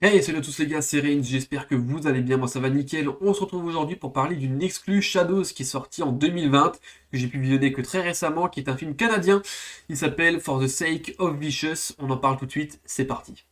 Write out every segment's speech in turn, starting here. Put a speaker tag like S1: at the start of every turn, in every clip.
S1: Hey, salut à tous les gars, c'est Reigns, j'espère que vous allez bien, moi ça va nickel. On se retrouve aujourd'hui pour parler d'une exclue Shadows qui est sortie en 2020, que j'ai pu visionner que très récemment, qui est un film canadien. Il s'appelle For the Sake of Vicious, on en parle tout de suite, c'est parti.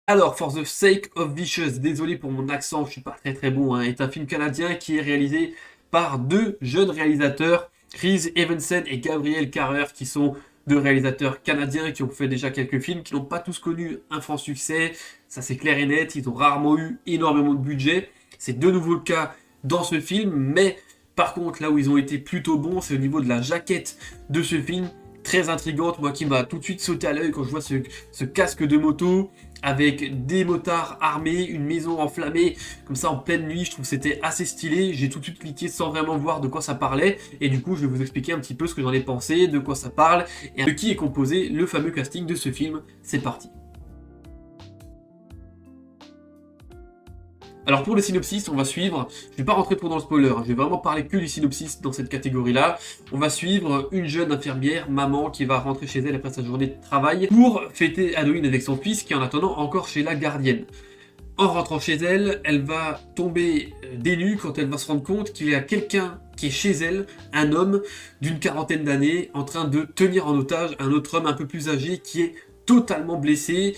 S1: Alors, For the Sake of Vicious, désolé pour mon accent, je suis pas très bon, est un film canadien qui est réalisé par deux jeunes réalisateurs, Chris Evensen et Gabriel Carrer, qui sont deux réalisateurs canadiens qui ont fait déjà quelques films, qui n'ont pas tous connu un franc succès, ça c'est clair et net, ils ont rarement eu énormément de budget, c'est de nouveau le cas dans ce film, mais par contre là où ils ont été plutôt bons, c'est au niveau de la jaquette de ce film, très intrigante, moi qui m'a tout de suite sauté à l'œil quand je vois ce casque de moto, avec des motards armés, une maison enflammée, comme ça en pleine nuit, je trouve que c'était assez stylé, j'ai tout de suite cliqué sans vraiment voir de quoi ça parlait, et du coup je vais vous expliquer un petit peu ce que j'en ai pensé, de quoi ça parle, et de qui est composé le fameux casting de ce film, c'est parti. Alors pour le synopsis, on va suivre, je vais pas rentrer trop dans le spoiler, je vais vraiment parler que du synopsis dans cette catégorie-là. On va suivre une jeune infirmière, maman, qui va rentrer chez elle après sa journée de travail pour fêter Halloween avec son fils qui est en attendant encore chez la gardienne. En rentrant chez elle, elle va tomber des nues quand elle va se rendre compte qu'il y a quelqu'un qui est chez elle, un homme d'une quarantaine d'années, en train de tenir en otage un autre homme un peu plus âgé qui est totalement blessé,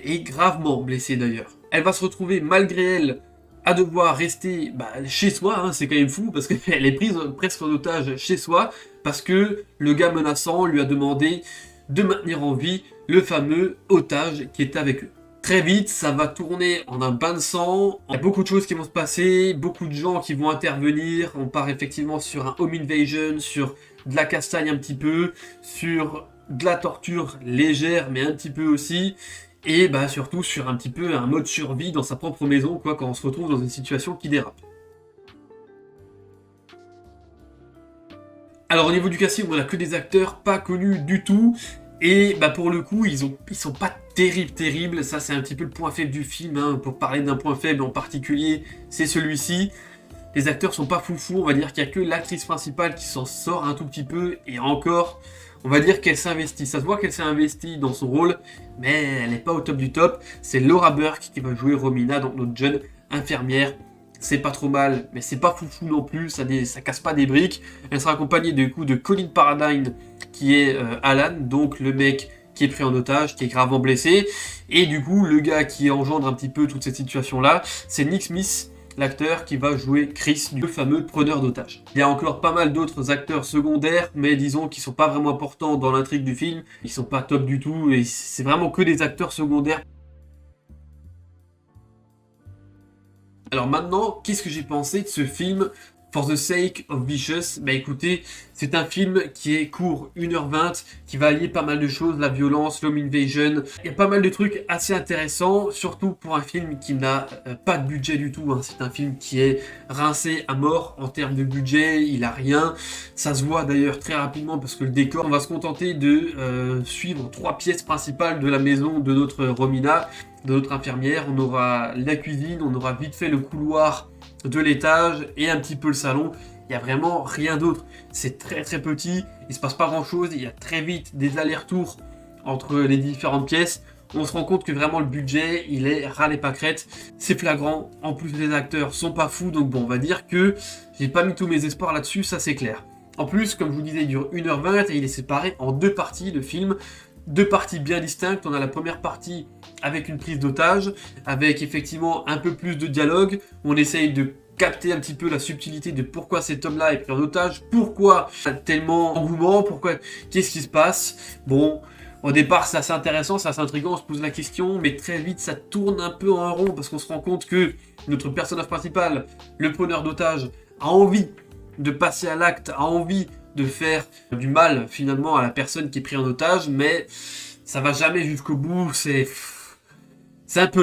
S1: et gravement blessé d'ailleurs. Elle va se retrouver malgré elle à devoir rester chez soi, c'est quand même fou parce qu'elle est prise presque en otage chez soi parce que le gars menaçant lui a demandé de maintenir en vie le fameux otage qui était avec eux. Très vite, ça va tourner en un bain de sang, il y a beaucoup de choses qui vont se passer, beaucoup de gens qui vont intervenir, on part effectivement sur un home invasion, sur de la castagne un petit peu, sur de la torture légère mais un petit peu aussi, et surtout sur un petit peu un mode survie dans sa propre maison, quoi, quand on se retrouve dans une situation qui dérape. Alors au niveau du casting, on a que des acteurs pas connus du tout, et pour le coup, ils sont pas terribles, ça c'est un petit peu le point faible du film, pour parler d'un point faible en particulier, c'est celui-ci. Les acteurs sont pas foufous, on va dire qu'il y a que l'actrice principale qui s'en sort un tout petit peu, et encore, on va dire qu'elle s'investit. Ça se voit qu'elle s'est investie dans son rôle, mais elle n'est pas au top du top. C'est Laura Burke qui va jouer Romina, donc notre jeune infirmière. C'est pas trop mal, mais c'est pas foufou non plus, ça casse pas des briques. Elle sera accompagnée du coup de Colin Paradine, qui est Alan, donc le mec qui est pris en otage, qui est gravement blessé. Et du coup, le gars qui engendre un petit peu toute cette situation-là, c'est Nick Smith, l'acteur qui va jouer Chris, le fameux preneur d'otages. Il y a encore pas mal d'autres acteurs secondaires, mais disons qu'ils sont pas vraiment importants dans l'intrigue du film, ils sont pas top du tout, et c'est vraiment que des acteurs secondaires. Alors maintenant, qu'est-ce que j'ai pensé de ce film For the Sake of Vicious? Écoutez, c'est un film qui est court, 1h20, qui va allier pas mal de choses, la violence, l'home invasion. Il y a pas mal de trucs assez intéressants, surtout pour un film qui n'a pas de budget du tout. C'est un film qui est rincé à mort en termes de budget, il a rien. Ça se voit d'ailleurs très rapidement parce que le décor, on va se contenter de suivre 3 pièces principales de la maison de notre Romina, de notre infirmière. On aura la cuisine, on aura vite fait le couloir de l'étage et un petit peu le salon. Il n'y a vraiment rien d'autre. C'est très petit, il se passe pas grand chose, il y a très vite des allers-retours entre les différentes pièces. On se rend compte que vraiment le budget, il est ras les pâquerettes. C'est flagrant, en plus les acteurs sont pas fous, donc bon, on va dire que j'ai pas mis tous mes espoirs là-dessus, ça c'est clair. En plus, comme je vous disais, il dure 1h20 et il est séparé en 2 parties, le film. 2 parties bien distinctes. On a la première partie avec une prise d'otage, avec effectivement un peu plus de dialogue. On essaye de capter un petit peu la subtilité de pourquoi cet homme-là est pris en otage, pourquoi tellement engouement, qu'est-ce qui se passe. Bon, au départ c'est assez intéressant, c'est assez intriguant, on se pose la question, mais très vite ça tourne un peu en rond parce qu'on se rend compte que notre personnage principal, le preneur d'otage, a envie de passer à l'acte, a envie de faire du mal finalement à la personne qui est prise en otage, mais ça va jamais jusqu'au bout, c'est un peu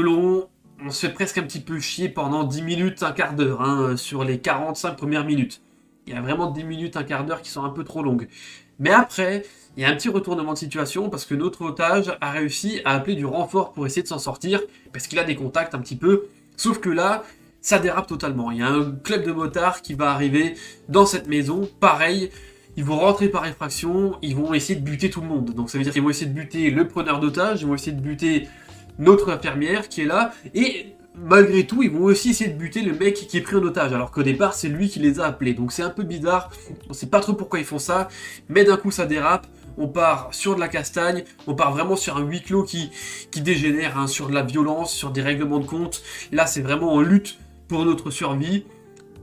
S1: long, on se fait presque un petit peu chier pendant 10 minutes, un quart d'heure, sur les 45 premières minutes. Il y a vraiment 10 minutes, un quart d'heure qui sont un peu trop longues. Mais après, il y a un petit retournement de situation parce que notre otage a réussi à appeler du renfort pour essayer de s'en sortir, parce qu'il a des contacts un petit peu. Sauf que là, ça dérape totalement. Il y a un club de motards qui va arriver dans cette maison, pareil, ils vont rentrer par effraction, ils vont essayer de buter tout le monde. Donc ça veut dire qu'ils vont essayer de buter le preneur d'otages, ils vont essayer de buter notre infirmière qui est là, et malgré tout, ils vont aussi essayer de buter le mec qui est pris en otage, alors qu'au départ, c'est lui qui les a appelés. Donc c'est un peu bizarre, on sait pas trop pourquoi ils font ça, mais d'un coup ça dérape, on part sur de la castagne, on part vraiment sur un huis clos qui dégénère, hein, sur de la violence, sur des règlements de compte. Là, c'est vraiment en lutte pour notre survie.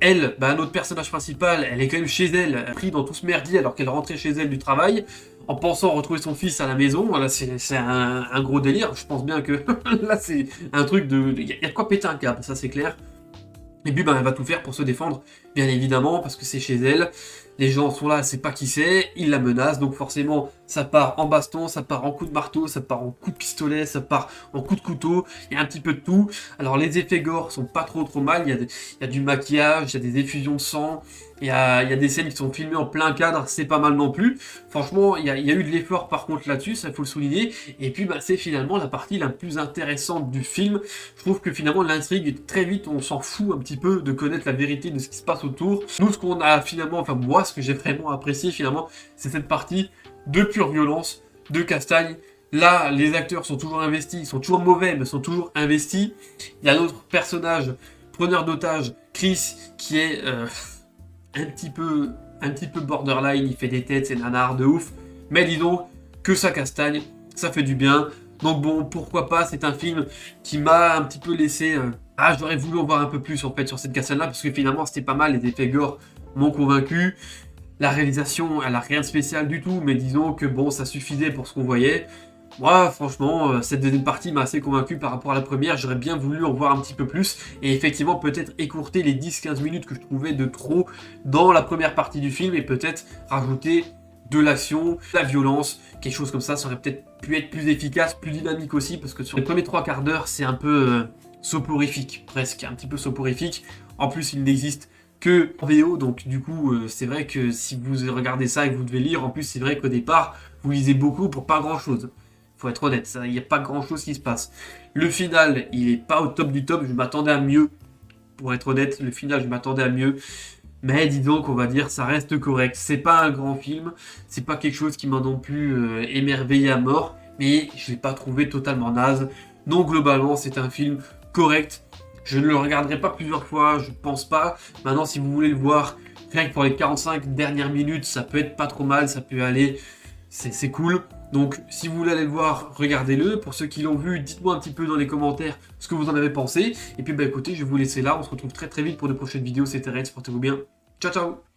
S1: Elle, notre personnage principal, elle est quand même chez elle, pris dans tout ce merdier alors qu'elle rentrait chez elle du travail, en pensant retrouver son fils à la maison. Voilà, c'est un gros délire. Je pense bien que là, c'est un truc de... Il y a de quoi péter un câble, ça c'est clair. Et puis, elle va tout faire pour se défendre, bien évidemment, parce que c'est chez elle. Les gens sont là, c'est pas qui c'est, ils la menacent, donc forcément, ça part en baston, ça part en coup de marteau, ça part en coup de pistolet, ça part en coup de couteau, il y a un petit peu de tout. Alors, les effets gore sont pas trop mal, il y a du maquillage, il y a des effusions de sang, il y a des scènes qui sont filmées en plein cadre, c'est pas mal non plus. Franchement, il y a eu de l'effort par contre là-dessus, ça faut le souligner. Et puis, c'est finalement la partie la plus intéressante du film. Je trouve que finalement, l'intrigue, très vite, on s'en fout un petit peu de connaître la vérité de ce qui se passe autour. Nous, ce qu'on a finalement, enfin moi, ce que j'ai vraiment apprécié finalement, c'est cette partie de pure violence, de castagne. Là, les acteurs sont toujours investis, ils sont toujours mauvais, mais sont toujours investis. Il y a notre personnage, preneur d'otage, Chris, qui est un petit peu borderline, il fait des têtes, c'est nanar de ouf. Mais dis donc, que ça castagne, ça fait du bien. Donc bon, pourquoi pas, c'est un film qui m'a un petit peu laissé... j'aurais voulu en voir un peu plus en fait sur cette castagne-là, parce que finalement c'était pas mal, les effets gore m'ont convaincu. La réalisation, elle a rien de spécial du tout, mais disons que bon, ça suffisait pour ce qu'on voyait. Moi, franchement, cette deuxième partie m'a assez convaincu par rapport à la première. J'aurais bien voulu en voir un petit peu plus. Et effectivement, peut-être écourter les 10-15 minutes que je trouvais de trop dans la première partie du film. Et peut-être rajouter de l'action, de la violence, quelque chose comme ça. Ça aurait peut-être pu être plus efficace, plus dynamique aussi. Parce que sur les premiers 3 quarts d'heure, c'est un peu soporifique, presque. Un petit peu soporifique. En plus, il n'existe que en VO, donc du coup c'est vrai que si vous regardez ça et que vous devez lire, en plus c'est vrai qu'au départ vous lisez beaucoup pour pas grand chose, faut être honnête, il n'y a pas grand chose qui se passe. Le final, il est pas au top du top, je m'attendais à mieux, pour être honnête, le final je m'attendais à mieux, mais dis donc on va dire ça reste correct, c'est pas un grand film, c'est pas quelque chose qui m'a non plus émerveillé à mort, mais je l'ai pas trouvé totalement naze, donc globalement c'est un film correct. Je ne le regarderai pas plusieurs fois, je pense pas. Maintenant, si vous voulez le voir, rien que pour les 45 dernières minutes, ça peut être pas trop mal, ça peut aller, c'est cool. Donc, si vous voulez aller le voir, regardez-le. Pour ceux qui l'ont vu, dites-moi un petit peu dans les commentaires ce que vous en avez pensé. Et puis, écoutez, je vais vous laisser là. On se retrouve très très vite pour de prochaines vidéos. C'était Red, portez-vous bien. Ciao, ciao!